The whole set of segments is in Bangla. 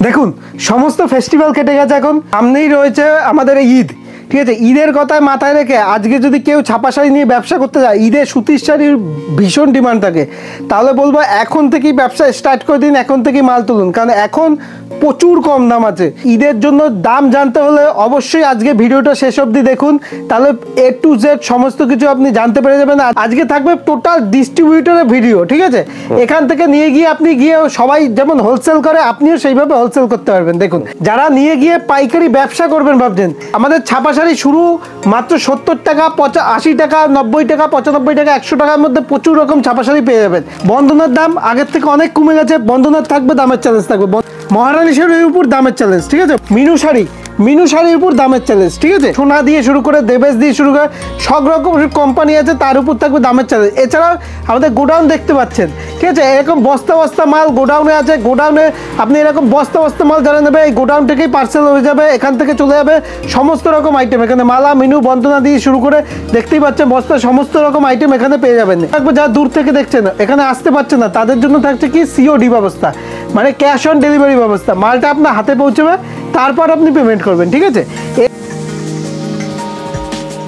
দেখুন সমস্ত ফেস্টিভ্যাল কেটে গেছে, এখন সামনেই রয়েছে আমাদের ঈদ। ঠিক আছে, ঈদের কথায় মাথায় রেখে আজকে যদি কেউ ছাপা শাড়ি নিয়ে ব্যবসা করতে যায়, ঈদে সুতির শাড়ির ভীষণ ডিমান্ড থাকে, তাহলে বলবো এখন থেকেই ব্যবসা স্টার্ট করে দিন, এখন থেকেই মাল তুলুন, কারণ এখন প্রচুর কম দাম আছে। ঈদের জন্য দাম জানতে হলে অবশ্যই আজকে ভিডিওটা শেষ অবধি দেখুন, তাহলে A to Z সমস্ত কিছু আপনি জানতে পেরে যাবেন। আজকে থাকবে টোটাল ডিস্ট্রিবিউটরের ভিডিও। ঠিক আছে, এখান থেকে নিয়ে গিয়ে আপনি গিয়ে সবাই যেমন হোলসেল করে আপনিও সেইভাবে হোলসেল করতে পারবেন। দেখুন, যারা নিয়ে গিয়ে পাইকারি ব্যবসা করবেন ভাবছেন, আমাদের ছাপা শাড়ি শুরু মাত্র 70 টাকা, 80 টাকা, 90 টাকা, 95 টাকা, 100 টাকার মধ্যে প্রচুর রকম ছাপা শাড়ি পেয়ে যাবেন। বন্ধনার দাম আগের থেকে অনেক কমে গেছে, বন্ধনার থাকবে, দামের চ্যালেঞ্জ থাকবে। মহারানী শাড়ির উপর দামের চ্যালেঞ্জ। ঠিক আছে, মিনু শাড়ির উপর দামের চ্যালেঞ্জ। ঠিক আছে, সোনা দিয়ে শুরু করে দেবেশ দিয়ে শুরু করে সব রকম কোম্পানি আছে, তার উপর থাকবে দামের চ্যালেঞ্জ। এছাড়াও আমাদের গোডাউন দেখতে পাচ্ছেন। ঠিক আছে, এরকম বস্তা বস্তা মাল গোডাউনে আছে। গোডাউনে আপনি এরকম বস্তা বস্তা মাল যারা নেবে, এই গোডাউন থেকেই পার্সেল হয়ে যাবে, এখান থেকে চলে যাবে সমস্ত রকম আইটেম। এখানে মালা, মিনু, বন্দনা দিয়ে শুরু করে দেখতেই পাচ্ছেন বস্তা, সমস্ত রকম আইটেম এখানে পেয়ে যাবেন। যারা দূর থেকে দেখছেন, এখানে আসতে পারছেন না, তাদের জন্য থাকছে কি COD ব্যবস্থা, মানে ক্যাশ অন ডেলিভারি ব্যবস্থা। মালটা আপনার হাতে পৌঁছবে, তারপর আপনি পেমেন্ট করবেন। ঠিক আছে,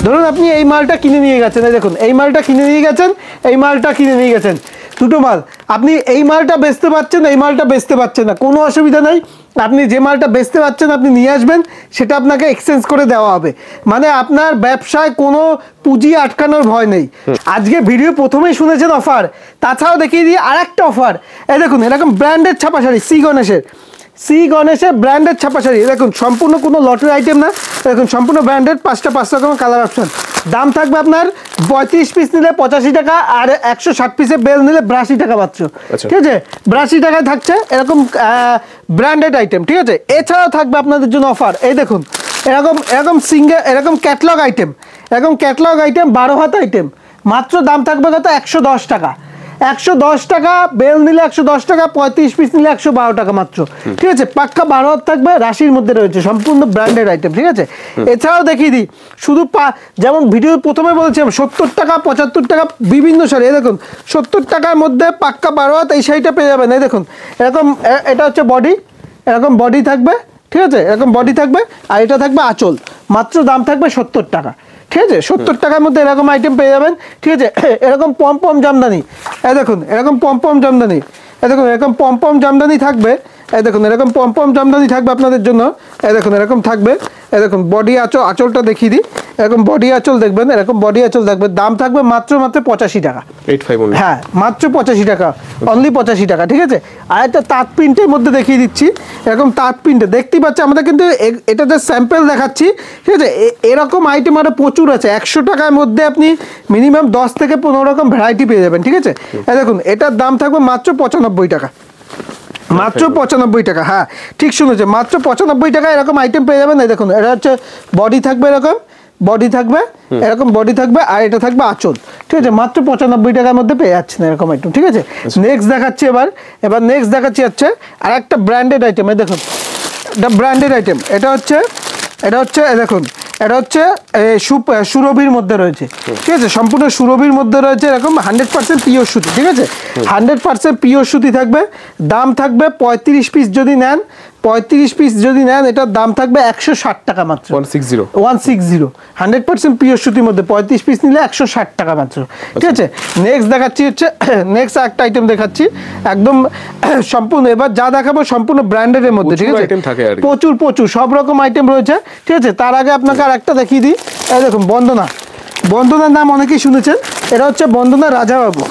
ধরুন আপনি এই মালটা কিনে নিয়ে গেছেন, দেখুন এই মালটা কিনে নিয়ে গেছেন, এই মালটা কিনে নিয়ে গেছেন, দুটো মাল। আপনি এই মালটা বেচতে পারছেন, এই মালটা বেচতে পারছেন না, কোনো অসুবিধা নেই। আপনি যে মালটা বেচতে পারছেন আপনি নিয়ে আসবেন, সেটা আপনাকে এক্সচেঞ্জ করে দেওয়া হবে। মানে আপনার ব্যবসায় কোনো পুঁজি আটকানোর ভয় নেই। আজকে ভিডিও প্রথমেই শুনেছেন অফার, তাছাড়াও দেখিয়ে দিয়ে আরেকটা অফার। এই দেখুন এরকম ব্র্যান্ডেড ছাপা শাড়ি, সি গণেশের ব্র্যান্ডেড ছাপা শাড়ি। দেখুন সম্পূর্ণ কোনো লটের আইটেম না, দেখুন সম্পূর্ণ ব্র্যান্ডেড, 5 রকমের কালার অপশন। দাম থাকবে আপনার 35 পিস নিলে 85 টাকা, আর 160 পিসের বেল নিলে 82 টাকা মাত্র। ঠিক আছে, 82 টাকায় থাকছে এরকম ব্র্যান্ডেড আইটেম। ঠিক আছে, এছাড়াও থাকবে আপনাদের জন্য অফার। এই দেখুন এরকম সিঙ্গেল, এরকম ক্যাটলগ আইটেম, 12 হাত আইটেম, মাত্র দাম থাকবে কত? 110 টাকা। 110 টাকা বেল নিলে 110 টাকা, 35 পিস নিলে 112 টাকা মাত্র। ঠিক আছে, পাক্কা 12 হাত থাকবে, রাশির মধ্যে রয়েছে, সম্পূর্ণ ব্র্যান্ডেড আইটেম। ঠিক আছে, এছাড়াও দেখিয়ে দিই, শুধু যেমন ভিডিও প্রথমে বলছিলাম 70 টাকা, 75 টাকা বিভিন্ন শাড়ি। এই দেখুন 70 টাকার মধ্যে পাক্কা 12 হাত এই শাড়িটা পেয়ে যাবেন। এই দেখুন এরকম, এটা হচ্ছে বডি, এরকম বডি থাকবে। ঠিক আছে, এরকম বডি থাকবে, আর এটা থাকবে আঁচল। মাত্র দাম থাকবে 70 টাকা। ঠিক আছে, 70 টাকার মধ্যে এরকম আইটেম পেয়ে যাবেন। ঠিক আছে, এরকম পম জামদানি, এই দেখুন এরকম পম জামদানি, এই দেখুন এরকম পম জামদানি থাকবে। এই দেখুন এরকম পম জামদানি থাকবে আপনাদের জন্য। এই দেখুন এরকম থাকবে, এই দেখুন বডি আঁচলটা দেখিয়ে দিই, এরকম বডি আঁচল দেখবেন, এরকম বডি আঁচল থাকবে। দাম থাকবে মাত্র 85 টাকা। হ্যাঁ, মাত্র 85 টাকা, অনলি 85 টাকা। ঠিক আছে, আর একটা তাঁত প্রিন্টের মধ্যে দেখিয়ে দিচ্ছি, এরকম তাঁত প্রিন্টে দেখতেই পাচ্ছি। আমরা কিন্তু এটা যে স্যাম্পল দেখাচ্ছি। ঠিক আছে, এরকম আইটেম আরও প্রচুর আছে। 100 টাকার মধ্যে আপনি মিনিমাম 10 থেকে 15 রকম ভ্যারাইটি পেয়ে যাবেন। ঠিক আছে, এই দেখুন এটার দাম থাকবে মাত্র 95 টাকা। মাত্র 95 টাকা, হ্যাঁ ঠিক শুনেছে, মাত্র 95 টাকা এরকম আইটেম পেয়ে যাবেন। এই দেখুন এটা হচ্ছে বডি থাকবে, এরকম বডি থাকবে, এরকম বডি থাকবে, আর এটা থাকবে আঁচল। ঠিক আছে, মাত্র 95 টাকার মধ্যে পেয়ে যাচ্ছেন এরকম আইটেম। ঠিক আছে, নেক্সট দেখাচ্ছি এবার নেক্সট দেখাচ্ছি হচ্ছে আর একটা ব্র্যান্ডেড আইটেম। এই দেখুন এটা ব্র্যান্ডেড আইটেম, এটা হচ্ছে দেখুন এটা হচ্ছে সুরভির মধ্যে রয়েছে। ঠিক আছে, সম্পূর্ণ সুরভির মধ্যে রয়েছে, এরকম 100% পিওর সুতি। ঠিক আছে, 100% পিওর সুতি থাকবে। দাম থাকবে 35 পিস যদি নেন, 35 পিস যদি নেন, এটার দাম থাকবে 160 টাকা মাত্র। 160 100% পিওর সুতির মধ্যে 35 পিস নিলে 160 টাকা মাত্র। ঠিক আছে, নেক্সট দেখাচ্ছি হচ্ছে নেক্সট একটা আইটেম দেখাচ্ছি, একদম সম্পূর্ণ, এবার যা দেখাবো সম্পূর্ণ ব্র্যান্ডেডের মধ্যে। ঠিক আছে, প্রচুর সব রকম আইটেম রয়েছে। ঠিক আছে, তার আগে আপনাকে আর একটা দেখিয়ে দিই। এই দেখুন বন্দনার নাম অনেকেই শুনেছেন, এটা হচ্ছে বন্দনা রাজাবাবু।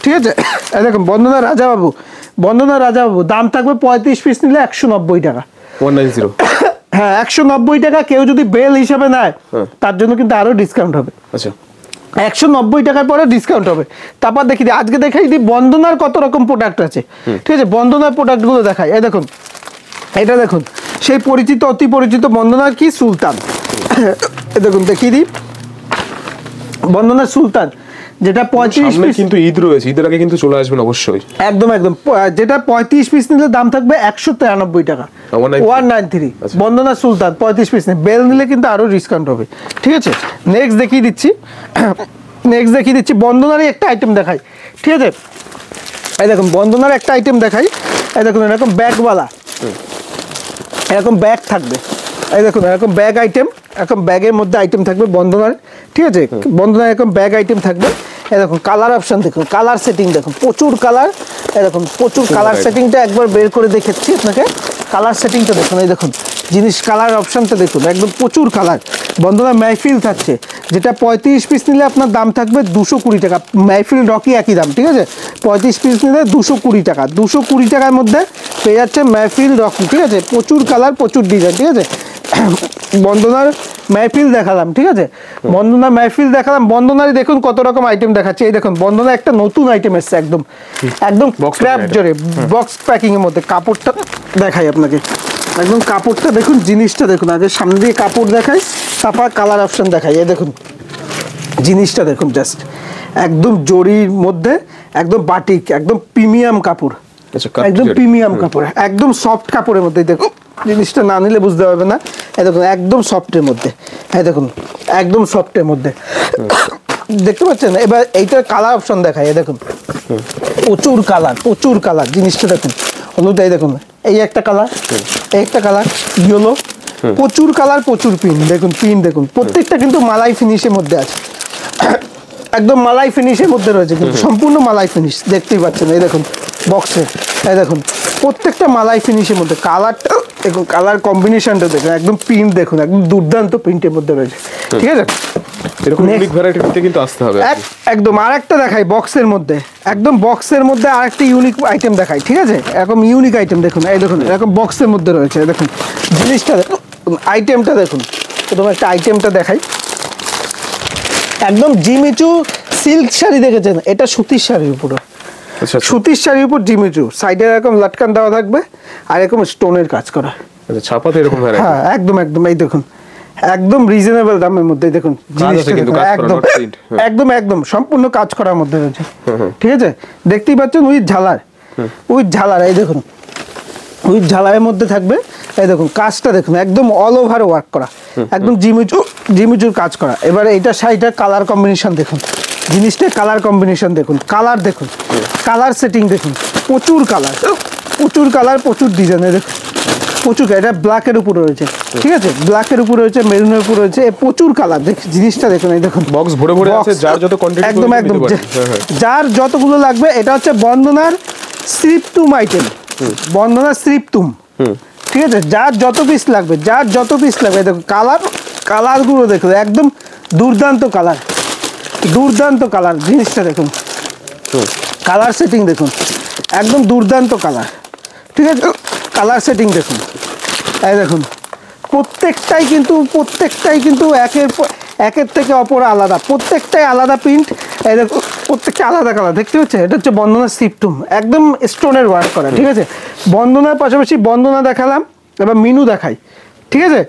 ঠিক আছে, এই দেখুন বন্দনা রাজাবাবু, দাম থাকবে 35 পিস নিলে 190 টাকা। 190, হ্যাঁ 190 টাকা। কেউ যদি বেল হিসাবে নেয় তার জন্য কিন্তু আরো ডিসকাউন্ট হবে। আচ্ছা, 190 টাকার পরে ডিসকাউন্ট হবে। তারপর দেখি দিই, আজকে দেখাই দিই বন্দনার কত রকম প্রোডাক্ট আছে। ঠিক আছে, বন্দনার প্রোডাক্টগুলো দেখাই। এই দেখুন এটা দেখুন সেই পরিচিত, অতি পরিচিত বন্দনার কি সুলতান। এই দেখুন দেখিয়ে দিই বন্দনার সুলতান, যেটা 35 পিস, কিন্তু ঈদ রয়েছে, ঈদের আগে কিন্তু চলে আসবেন অবশ্যই। একদম যেটা 35 পিস নিলে দাম থাকবে 193 টাকা, 193। বন্দনা সুলতান 35 পিস নিলে, বেল নিলে কিন্তু আরো ডিসকাউন্ট হবে। ঠিক আছে, নেক্সট দেখিয়ে দিচ্ছি বন্দনারই একটা আইটেম দেখাই। ঠিক আছে, এই দেখুন বন্দনার একটা আইটেম দেখাই। এই দেখুন এরকম ব্যাগওয়ালা, এরকম ব্যাগ থাকবে, এই দেখুন এরকম ব্যাগ আইটেম, এরকম ব্যাগের মধ্যে আইটেম থাকবে বন্ধনার, ঠিক আছে, বন্ধনার এরকম ব্যাগ আইটেম থাকবে। এই দেখুন কালার অপশন দেখুন, কালার সেটিং দেখুন, প্রচুর কালার, এই দেখুন প্রচুর কালার সেটিংটা একবার বের করে দেখাচ্ছি আপনাকে। কালার সেটিংটা দেখুন, এই দেখুন জিনিস কালার অপশনটা দেখুন, একদম প্রচুর কালার। বন্ধনা মেহফিল থাকছে, যেটা 35 পিস নিলে আপনার দাম থাকবে 220 টাকা। মেহফিল রকি একই দাম, ঠিক আছে, 35 পিস নিলে 220 টাকা। 220 টাকার মধ্যে পেয়ে যাচ্ছে মেহফিল রকি, ঠিক আছে, প্রচুর কালার প্রচুর ডিজাইন, ঠিক আছে। বন্দনার মেহফিল দেখালাম, ঠিক আছে, বন্দনা মেহফিল দেখালাম। বন্দনারই দেখুন কত রকম আইটেম দেখাচ্ছে। এই দেখুন বন্দনা একটা নতুন আইটেম এসছে, একদম একদম ক্র্যাপ জোরে বক্স প্যাকিং এর মধ্যে। কাপড়টা দেখাই আপনাকে, একদম কাপড়টা দেখুন, জিনিসটা দেখুন, আগে সামনে দিয়ে কাপড় দেখাই, তারপর কালার অপশন দেখাই। এই দেখুন জিনিসটা দেখুন, জাস্ট একদম জরির মধ্যে, একদম বাটিক, একদম প্রিমিয়াম কাপড়, একদম প্রিমিয়াম কাপড়, একদম সফট কাপড়ের মধ্যে। দেখুন জিনিসটা না নিলে বুঝতে পারবে না। এই দেখুন একদম সফটের মধ্যে, এই দেখুন একদম সফটের মধ্যে, দেখতে পাচ্ছেন। এবার এইটার কালার অপশন দেখায়, এই দেখুন প্রচুর কালার, প্রচুর কালার। জিনিসটা দেখুন হলুদ, এই দেখুন এই একটা কালার, এই একটা কালার ইয়েলো, প্রচুর কালার প্রচুর পিন। দেখুন পিন দেখুন, প্রত্যেকটা কিন্তু মালাই ফিনিশের মধ্যে আছে, একদম মালাই ফিনিশের মধ্যে রয়েছে, কিন্তু সম্পূর্ণ মালাই ফিনিশ, দেখতেই পাচ্ছেন। এই দেখুন বক্সে, এই দেখুন প্রত্যেকটা মালাই ফিনিশের মধ্যে। কালারটা দেখুন, কালার কম্বিনেশনটা দেখুন, একদম প্রিন্ট দেখুন, একদম দুর্দান্ত প্রিন্টের মধ্যে রয়েছে, ঠিক আছে। এরকম ইউনিক ভ্যারাইটিতে কিন্তু আসতে হবে একদম। আরেকটা দেখাই বক্সের মধ্যে, একদম বক্সের মধ্যে আরেকটা ইউনিক আইটেম দেখাই, ঠিক আছে, এরকম ইউনিক আইটেম দেখুন। এই দেখুন এরকম বক্সের মধ্যে রয়েছে, দেখুন জিনিসটা দেখুন, আইটেমটা দেখুন। প্রথমে একটা আইটেমটা দেখাই, একদম জিমিচু সিল্ক শাড়ি দেখেছেন, এটা সুতির শাড়ির উপরে, সুতির শাড়ির উপর জিমিচু, সাইডে এরকম লাটকান দেওয়া থাকবে আর এরকম স্টোনের কাজ করা, ছাপাতে এরকম ভ্যারাইটি। হ্যাঁ একদম একদম। এই দেখুন একদম রিজনেবল দামের মধ্যে, দেখুন জিনিসটা একদম একদম একদম সম্পূর্ণ কাজ করার মধ্যে রয়েছে, ঠিক আছে। দেখতেই পাচ্ছেন উইথ ঝালার, উইথ ঝালার। এই দেখুন উইথ ঝালারের মধ্যে থাকবে। এই দেখুন কাজটা দেখুন, একদম অল ওভার ওয়ার্ক করা, একদম জিমিচুর কাজ করা। এবারে এটা শাড়িটার কালার কম্বিনেশন দেখুন, জিনিসটার কালার কম্বিনেশন দেখুন, কালার দেখুন, কালার সেটিং দেখুন, প্রচুর কালার, প্রচুর কালার প্রচুর ডিজাইনের দেখুন, প্রচুর। এটা ব্ল্যাকের উপর রয়েছে, ঠিক আছে, ব্ল্যাকের উপর রয়েছে, মেরুনের উপর রয়েছে, প্রচুর কালার। জিনিসটা দেখুন, এই দেখুন বক্স ভরে ভরে আছে, যার যত কোয়ান্টিটি, একদম একদম যার যতগুলো লাগবে। এটা হচ্ছে বন্দনার স্লিপতুম আইটেম, বন্দনার স্লিপতুম, ঠিক আছে, যার যত পিস লাগবে, যার যত পিস লাগবে। দেখুন কালার, কালারগুলো দেখুন, একদম দুর্দান্ত কালার, দুর্দান্ত কালার। জিনিসটা দেখুন, কালার সেটিং দেখুন, একদম দুর্দান্ত কালার, ঠিক আছে, কালার সেটিং দেখুন। এই দেখুন প্রত্যেকটাই কিন্তু একের থেকে অপর আলাদা, প্রত্যেকটাই আলাদা প্রিন্ট। এই দেখুন প্রত্যেকটা আলাদা কালার, দেখতে পাচ্ছেন। এটা হচ্ছে বন্দনার সিপটুম, একদম স্টোনের ওয়ার্ক করা, ঠিক আছে। বন্দনার পাশাপাশি বন্দনা দেখালাম, এবার মিনু দেখাই, ঠিক আছে।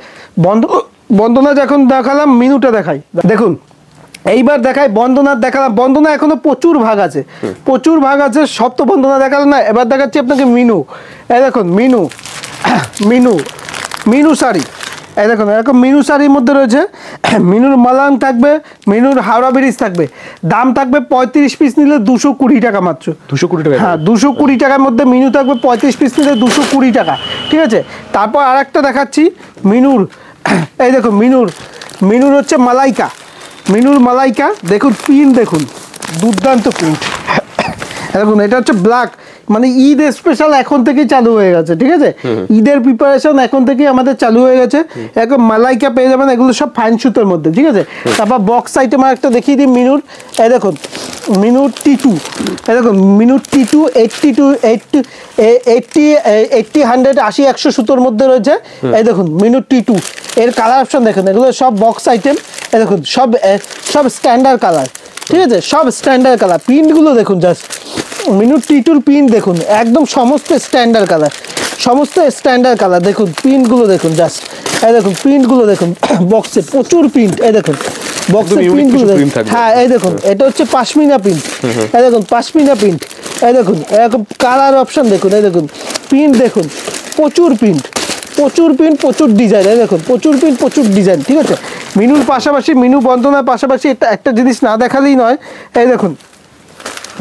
বন্দনা যখন দেখালাম, মিনুটা দেখাই। দেখুন এইবার দেখাই বন্দনার দেখালাম। বন্দনা এখনো প্রচুর ভাগ আছে, প্রচুর ভাগ আছে, সব তো বন্দনা দেখালাম না। এবার দেখাচ্ছি আপনাকে মিনু। এই দেখুন মিনু, মিনু, মিনু শাড়ি। এই দেখুন এরকম মিনু শাড়ির মধ্যে রয়েছে, মিনুর মালান থাকবে, মিনুর হাওড়া ব্রিজ থাকবে। দাম থাকবে 35 পিস নিলে 220 টাকা মাত্র। 220 টাকা? হ্যাঁ 220 টাকার মধ্যে মিনু থাকবে, 35 পিস নিলে 220 টাকা, ঠিক আছে। তারপর আরেকটা দেখাচ্ছি মিনুর। এই দেখুন মিনুর, মিনুর হচ্ছে মালাইকা, মিনুর মালাইকা। দেখুন প্রিন্ট দেখুন, দুর্দান্ত প্রিন্ট। দেখুন এটা হচ্ছে ব্ল্যাক, মানে ঈদ স্পেশাল এখন থেকেই চালু হয়ে গেছে, ঠিক আছে। ঈদের প্রিপারেশন এখন থেকেই আমাদের চালু হয়ে গেছে। এখন মালাইকা পেয়ে যাবেন, এগুলো সব ফাইন সুতোর মধ্যে, ঠিক আছে। তারপর বক্স আইটেম একটা দেখিয়ে দিই মিনুর। এই দেখুন মিনুর টি2, এই দেখুন মিনুর টি2 80 100 80 100 সুতোর মধ্যে রয়েছে। এই দেখুন মিনুর টি2, এর কালার অপশন দেখুন, এগুলো সব বক্স আইটেম। এই দেখুন সব স্ট্যান্ডার্ড কালার, ঠিক আছে, সব স্ট্যান্ডার্ড কালার। প্রিন্টগুলো দেখুন, জাস্ট মিনুর টি2 প্রিন্ট দেখুন, একদম সমস্ত স্ট্যান্ডার্ড কালার, সমস্ত স্ট্যান্ডার্ড কালার। দেখুন প্রিন্টগুলো দেখুন, জাস্ট এই দেখুন প্রিন্টগুলো দেখুন, বক্সে প্রচুর প্রিন্ট। এই দেখুন বক্সে প্রিন্টগুলো দেখুন, হ্যাঁ এই দেখুন এটা হচ্ছে পাশমিনা প্রিন্ট। এই দেখুন পাশমিনা প্রিন্ট। এই দেখুন এরকম কালার অপশন দেখুন, এই দেখুন প্রিন্ট দেখুন, প্রচুর প্রিন্ট, প্রচুর প্রিন্ট, প্রচুর ডিজাইন। এই দেখুন প্রচুর প্রিন্ট, প্রচুর ডিজাইন, ঠিক আছে। মিনুর পাশাপাশি, মিনু বন্দনার পাশাপাশি একটা জিনিস না দেখালেই নয়। এই দেখুন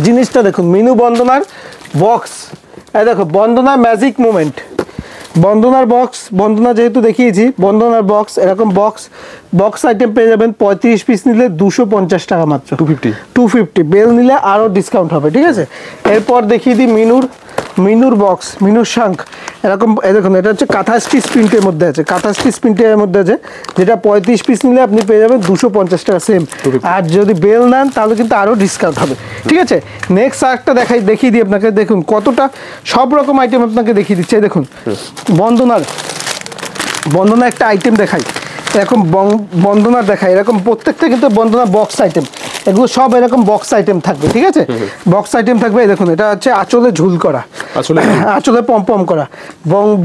জিনিসটা দেখুন, মিনু বন্দনার বক্স। এই দেখো বন্দনা ম্যাজিক মুভমেন্ট, বন্দনার বক্স, বন্দনা যেহেতু দেখিয়েছি, বন্দনার বক্স, এরকম বক্স আইটেম পেয়ে যাবেন 35 পিস নিলে 250 টাকা মাত্র। 250 বেল নিলে আরও ডিসকাউন্ট হবে, ঠিক আছে। এরপর দেখিয়ে দিই মিনুর বক্স, মিনুর শাঙ্ক, এরকম দেখুন, এটা হচ্ছে কাঁথা স্টিচ প্রিন্টের মধ্যে আছে, কাঁথা স্টিচ প্রিন্টের মধ্যে আছে, যেটা 35 পিস নিলে আপনি পেয়ে যাবেন 250 টাকা সেম। আর যদি বেল নেন তাহলে কিন্তু আরও ডিসকাউন্ট হবে, ঠিক আছে। নেক্সট আরেকটা দেখিয়ে দিই আপনাকে, দেখুন কতটা সব রকম আইটেম আপনাকে দেখিয়ে দিচ্ছে। দেখুন বন্দনা একটা আইটেম দেখাই, এরকম বন্দনার দেখাই, এরকম প্রত্যেকটা কিন্তু বন্দনা বক্স আইটেম, এগুলো সব এরকম বক্স আইটেম থাকবে, ঠিক আছে। বক্স আইটেম থাকবে, দেখুন এটা হচ্ছে আঁচলে ঝুল করা, আঁচলে পম করা,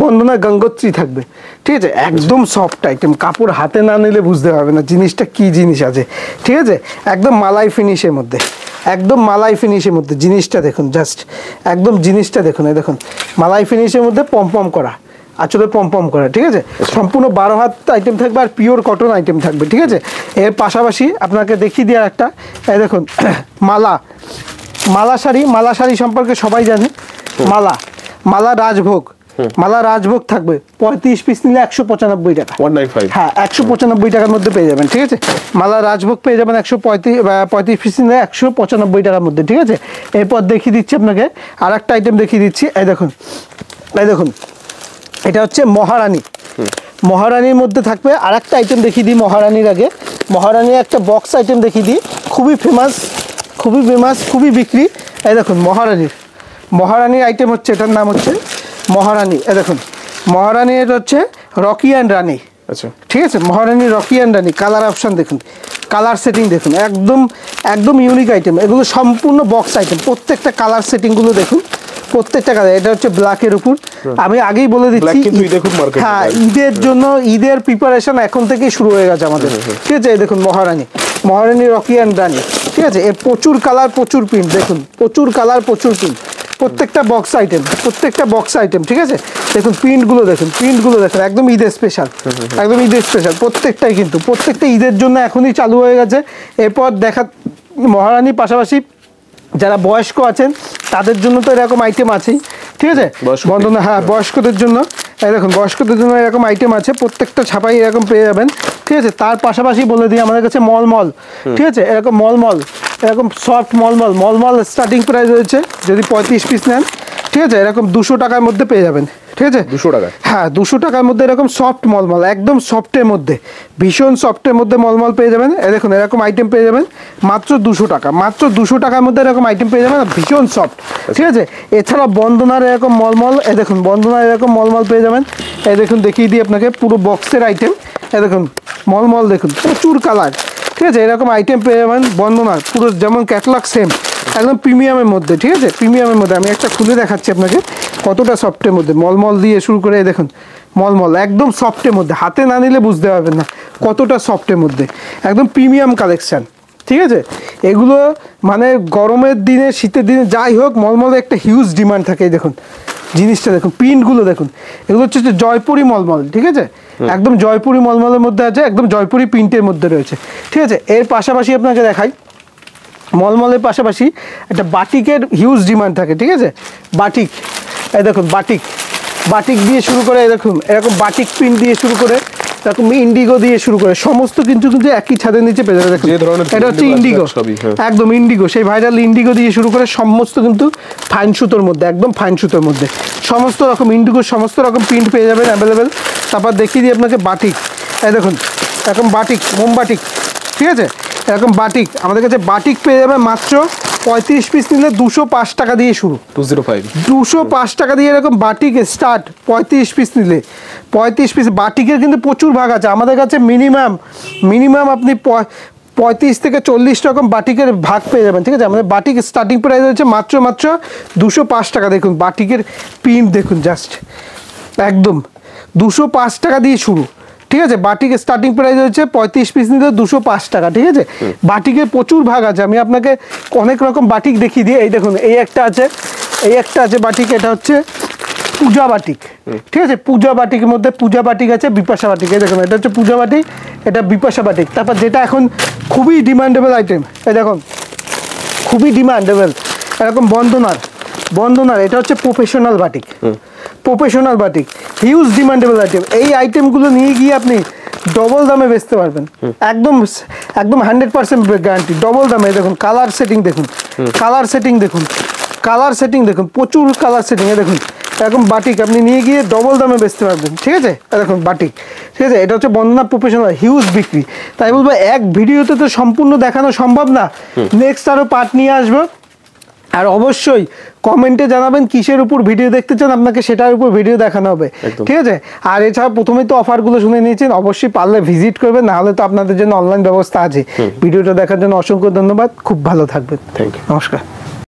বন্দনা গঙ্গোত্রী থাকবে, ঠিক আছে। একদম সফট আইটেম, কাপড় হাতে না নিলে বুঝতে পারবে না জিনিসটা কি জিনিস আছে, ঠিক আছে। একদম মালাই ফিনিশের মধ্যে, একদম মালাই ফিনিশের মধ্যে জিনিসটা দেখুন, জাস্ট একদম জিনিসটা দেখুন, এই দেখুন মালাই ফিনিশের মধ্যে পম করা, আঁচলে পম করা, ঠিক আছে। সম্পূর্ণ 12 হাত আইটেম থাকবে আর পিওর কটন আইটেম থাকবে, ঠিক আছে। এর পাশাপাশি আপনাকে দেখিয়ে দেওয়ার একটা, এই দেখুন মালা শাড়ি সম্পর্কে সবাই জানে, মালা রাজভোগ থাকবে 35 পিস নিলে 195 টাকা, 195, হ্যাঁ 195 টাকার মধ্যে পেয়ে যাবেন, ঠিক আছে। মালা রাজভোগ পেয়ে যাবেন 135 পিস নিলে 195 টাকার মধ্যে, ঠিক আছে। এরপর দেখিয়ে দিচ্ছি আপনাকে আর একটা আইটেম দেখিয়ে দিচ্ছি, এই দেখুন এটা হচ্ছে মহারানীর মধ্যে থাকবে আর একটা আইটেম দেখিয়ে দিই। মহারানীর আগে মহারানীর একটা বক্স আইটেম দেখিয়ে দিই, খুবই ফেমাস, খুবই বিক্রি। এই দেখুন মহারানীর আইটেম হচ্ছে, এটার নাম হচ্ছে মহারানী। এই দেখুন মহারানী, এটা হচ্ছে রকি অ্যান্ড রানী, আচ্ছা, ঠিক আছে। Maharani Rocky and Rani, colour option দেখুন, কালার সেটিং দেখুন, একদম ইউনিক আইটেম, এগুলো সম্পূর্ণ বক্স আইটেম, প্রত্যেকটা কালার সেটিংগুলো দেখুন, প্রত্যেকটা কালার। এটা হচ্ছে ব্ল্যাকের উপর, আমি আগেই বলে দিচ্ছি, হ্যাঁ ঈদের জন্য, ঈদের প্রিপারেশন এখন থেকেই শুরু হয়ে গেছে আমাদের, ঠিক আছে। এই দেখুন মহারানী রকি অ্যান্ড রানী, ঠিক আছে। এর প্রচুর কালার, প্রচুর প্রিন্ট, দেখুন প্রচুর কালার, প্রচুর প্রিন্ট, প্রত্যেকটা বক্স আইটেম, ঠিক আছে। দেখুন প্রিন্টগুলো দেখুন, একদম ঈদের স্পেশাল, প্রত্যেকটাই কিন্তু প্রত্যেকটা ঈদের জন্য এখনই চালু হয়ে গেছে। এরপর মহারানীর পাশাপাশি যারা বয়স্ক আছেন তাদের জন্য তো এরকম আইটেম আছেই, ঠিক আছে। বন্দনা, হ্যাঁ বয়স্কদের জন্য, এই দেখুন বয়স্কদের জন্য এরকম আইটেম আছে, প্রত্যেকটা ছাপাই এরকম পেয়ে যাবেন, ঠিক আছে। তার পাশাপাশি বলে দিই আমাদের কাছে মলমল, ঠিক আছে, এরকম মলমল, এরকম সফট মলমল স্টার্টিং প্রাইস রয়েছে, যদি 35 পিস নেন, ঠিক আছে, এরকম 200 টাকার মধ্যে পেয়ে যাবেন, ঠিক আছে। 200 টাকা, হ্যাঁ 200 টাকার মধ্যে এরকম সফট মলমল, একদম সফটের মধ্যে, ভীষণ সফটের মধ্যে মলমল পেয়ে যাবেন। এই দেখুন এরকম আইটেম পেয়ে যাবেন মাত্র 200 টাকা, মাত্র 200 টাকার মধ্যে এরকম আইটেম পেয়ে যাবেন, ভীষণ সফট, ঠিক আছে। এছাড়া বন্দনার এরকম মলমল, এই দেখুন বন্দনার এরকম মলমল পেয়ে যাবেন। এই দেখুন দেখিয়ে দিই আপনাকে পুরো বক্সের আইটেম, এই দেখুন মলমল দেখুন, প্রচুর কালার, ঠিক আছে। এরকম আইটেম পেয়ে যাবেন বন্দনার, পুরো যেমন ক্যাটলগ সেম, একদম প্রিমিয়ামের মধ্যে, ঠিক আছে, প্রিমিয়ামের মধ্যে। আমি একটা খুলে দেখাচ্ছি আপনাকে কতটা সফটের মধ্যে, মলমল দিয়ে শুরু করে দেখুন মলমল, একদম সফটের মধ্যে, হাতে না নিলে বুঝতে পারবেন না কতটা সফটের মধ্যে, একদম প্রিমিয়াম কালেকশান, ঠিক আছে। এগুলো মানে গরমের দিনে, শীতের দিনে যাই হোক, মলমলে একটা হিউজ ডিমান্ড থাকে। দেখুন জিনিসটা দেখুন, প্রিন্টগুলো দেখুন, এগুলো হচ্ছে জয়পুরি মলমল, ঠিক আছে, একদম জয়পুরি মলমলের মধ্যে আছে, একদম জয়পুরি প্রিন্টের মধ্যে রয়েছে, ঠিক আছে। এর পাশাপাশি আপনাকে দেখাই, মলমলের পাশাপাশি একটা বাটিকের হিউজ ডিমান্ড থাকে, ঠিক আছে। বাটিক, এই দেখুন বাটিক দিয়ে শুরু করে, দেখুন এরকম বাটিক প্রিন্ট দিয়ে শুরু করে, এরকম ইন্ডিগো দিয়ে শুরু করে, সমস্ত কিন্তু একই ছাদের নিচে পেয়ে যাবে। দেখুন এটা হচ্ছে ইন্ডিগো, একদম ইন্ডিগো, সেই ভাইরাল ইন্ডিগো দিয়ে শুরু করে সমস্ত কিন্তু ফাইন সুতোর মধ্যে, একদম ফাইন সুতোর মধ্যে, সমস্ত রকম ইন্ডিগোর সমস্ত রকম প্রিন্ট পেয়ে যাবেন অ্যাভেলেবেল। তারপর দেখিয়ে দিই আপনাকে বাটিক, এই দেখুন এরকম বাটিক, মোমবাটিক, ঠিক আছে, এরকম বাটিক আমাদের কাছে বাটিক পেয়ে যাবে মাত্র 35 পিস নিলে 205 টাকা দিয়ে শুরু, 205 টাকা দিয়ে এরকম বাটিক স্টার্ট, 35 পিস নিলে, 35 পিস। বাটিকের কিন্তু প্রচুর ভাগ আছে আমাদের কাছে, মিনিমাম আপনি 35 থেকে 40 রকম বাটিকের ভাগ পেয়ে যাবেন, ঠিক আছে। আমাদের বাটিক স্টার্টিং প্রাইস হচ্ছে মাত্র 205 টাকা। দেখুন বাটিকের প্রিন্ট দেখুন, জাস্ট একদম 205 টাকা দিয়ে শুরু, ঠিক আছে। বাটিকের স্টার্টিং প্রাইস হচ্ছে 35 পিস নিতে 205 টাকা, ঠিক আছে। বাটিকের প্রচুর ভাগ আছে, আমি আপনাকে অনেক রকম বাটিক দেখিয়ে দিই। এই দেখুন এই একটা আছে বাটিক, এটা হচ্ছে পূজা বাটিক, ঠিক আছে। পূজা বাটিকের মধ্যে পূজা বাটিক আছে, বিপাশা বাটিক, এই দেখুন এটা হচ্ছে পূজা বাটিক, এটা বিপাশা বাটিক। তারপর যেটা এখন খুবই ডিমান্ডেবল আইটেম, এই দেখুন খুবই ডিমান্ডেবল, এরকম বন্দনার, এটা হচ্ছে professional batik, professional batik, huge demandable item. এই আইটেমগুলো নিয়ে গিয়ে আপনি ডবল দামে বেচতে পারবেন, একদম একদম 100% গ্যারান্টি। ডবল দামে দেখুন, কালার সেটিং দেখুন, কালার সেটিং দেখুন, কালার সেটিং দেখুন, প্রচুর কালার সেটিং। দেখুন এরকম বাটিক আপনি নিয়ে গিয়ে ডবল দামে বেচতে পারবেন, ঠিক আছে? দেখুন বাটিক, ঠিক আছে? এটা হচ্ছে বন্দনা প্রফেশনাল, হিউজ বিক্রি। তাই বলবো এক ভিডিওতে তো সম্পূর্ণ দেখানো সম্ভব না, নেক্সট আরও পার্ট নিয়ে আসবো। আর অবশ্যই কমেন্টে জানাবেন কিসের উপর ভিডিও দেখতে চান, আপনাকে সেটার উপর ভিডিও দেখানো হবে, একদম। ঠিক আছে? আর এছাড়া প্রথমেই তো অফারগুলো শুনে নিয়েছেন, অবশ্যই পারলে ভিজিট করবেন, না হলে তো আপনাদের জন্য অনলাইন ব্যবস্থা আছে। ভিডিওটা দেখার জন্য অসংখ্য ধন্যবাদ, খুব ভালো থাকবেন, থ্যাংক ইউ। নমস্কার।